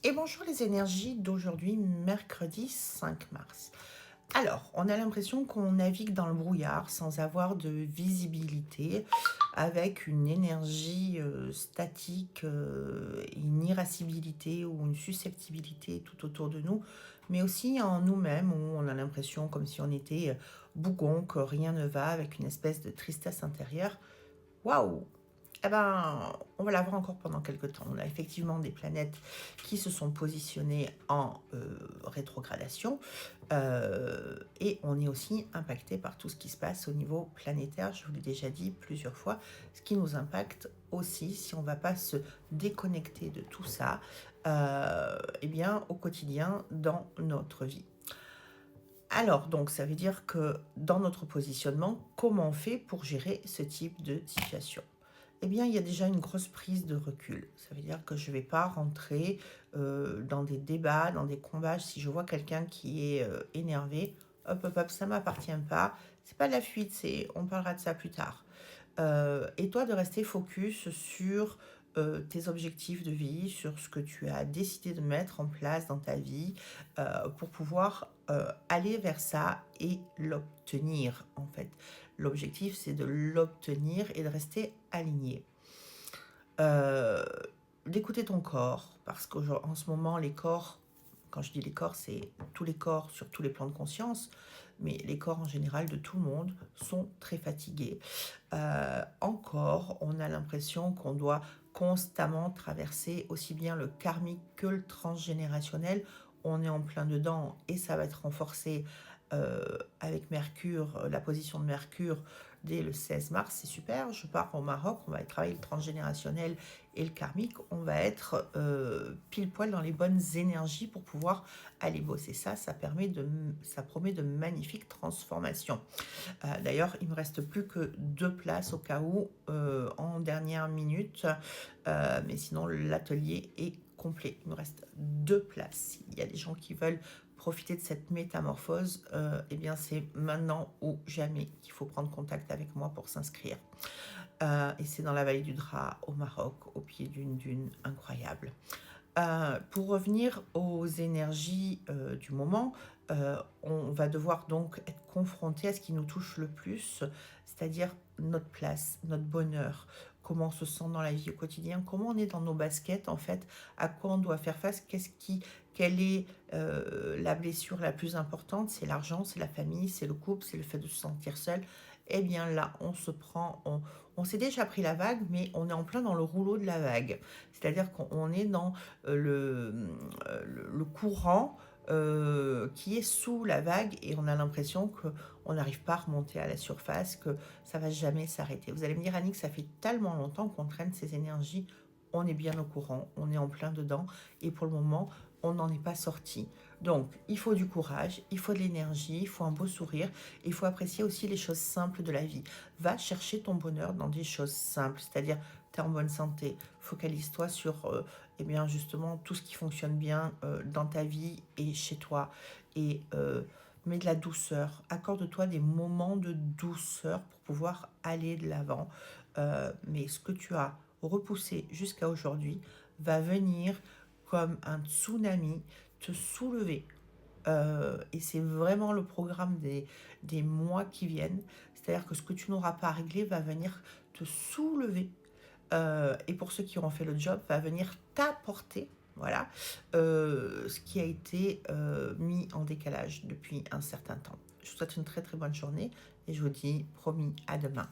Et bonjour les énergies d'aujourd'hui, mercredi 5 mars. Alors, on a l'impression qu'on navigue dans le brouillard sans avoir de visibilité, avec une énergie statique, une irascibilité ou une susceptibilité tout autour de nous, mais aussi en nous-mêmes où on a l'impression comme si on était bougon, que rien ne va, avec une espèce de tristesse intérieure. Waouh! Eh ben, on va la voir encore pendant quelques temps. On a effectivement des planètes qui se sont positionnées en rétrogradation et on est aussi impacté par tout ce qui se passe au niveau planétaire. Je vous l'ai déjà dit plusieurs fois, ce qui nous impacte aussi si on ne va pas se déconnecter de tout ça, eh bien, au quotidien dans notre vie. Alors, donc, ça veut dire que dans notre positionnement, comment on fait pour gérer ce type de situation? Eh bien, il y a déjà une grosse prise de recul. Ça veut dire que je ne vais pas rentrer dans des débats, dans des combats. Si je vois quelqu'un qui est énervé, hop, hop, hop, ça ne m'appartient pas. C'est pas de la fuite, c'est on parlera de ça plus tard. Et toi, de rester focus sur tes objectifs de vie, sur ce que tu as décidé de mettre en place dans ta vie pour pouvoir aller vers ça et l'obtenir, en fait. L'objectif, c'est de l'obtenir et de rester aligné. Euh, D'écouter ton corps, parce qu'en ce moment, les corps, quand je dis les corps, c'est tous les corps sur tous les plans de conscience, mais les corps en général de tout le monde sont très fatigués. Encore, on a l'impression qu'on doit constamment traverser aussi bien le karmique que le transgénérationnel. On est en plein dedans et ça va être renforcé avec Mercure, la position de Mercure dès le 16 mars, c'est super. Je pars au Maroc, on va travailler le transgénérationnel et le karmique. On va être pile poil dans les bonnes énergies pour pouvoir aller bosser ça. Ça promet de magnifiques transformations. D'ailleurs, il me reste plus que 2 places au cas où en dernière minute, mais sinon l'atelier est complet. Il me reste 2 places. Il y a des gens qui veulent profiter de cette métamorphose, eh bien c'est maintenant ou jamais qu'il faut prendre contact avec moi pour s'inscrire. Et c'est dans la vallée du Dra, au Maroc, au pied d'une dune incroyable. Pour revenir aux énergies du moment, on va devoir donc être confronté à ce qui nous touche le plus, c'est-à-dire notre place, notre bonheur, comment on se sent dans la vie au quotidien, comment on est dans nos baskets en fait, à quoi on doit faire face, quelle est la blessure la plus importante, c'est l'argent, c'est la famille, c'est le couple, c'est le fait de se sentir seul. Eh bien là, on s'est déjà pris la vague, mais on est en plein dans le rouleau de la vague. C'est-à-dire qu'on est dans le courant qui est sous la vague et on a l'impression qu'on n'arrive pas à remonter à la surface, que ça va jamais s'arrêter. Vous allez me dire, Annick, ça fait tellement longtemps qu'on traîne ces énergies, on est bien au courant, on est en plein dedans et pour le moment, on n'en est pas sorti. Donc, il faut du courage, il faut de l'énergie, il faut un beau sourire, il faut apprécier aussi les choses simples de la vie. Va chercher ton bonheur dans des choses simples, c'est-à-dire tu es en bonne santé, focalise-toi sur eh bien justement tout ce qui fonctionne bien dans ta vie et chez toi et mets de la douceur, accorde-toi des moments de douceur pour pouvoir aller de l'avant. Mais ce que tu as repoussé jusqu'à aujourd'hui va venir comme un tsunami te soulever. Et c'est vraiment le programme des mois qui viennent. C'est-à-dire que ce que tu n'auras pas réglé va venir te soulever. Et pour ceux qui auront fait le job, va venir t'apporter, voilà, ce qui a été mis en décalage depuis un certain temps. Je vous souhaite une très très bonne journée et je vous dis promis à demain.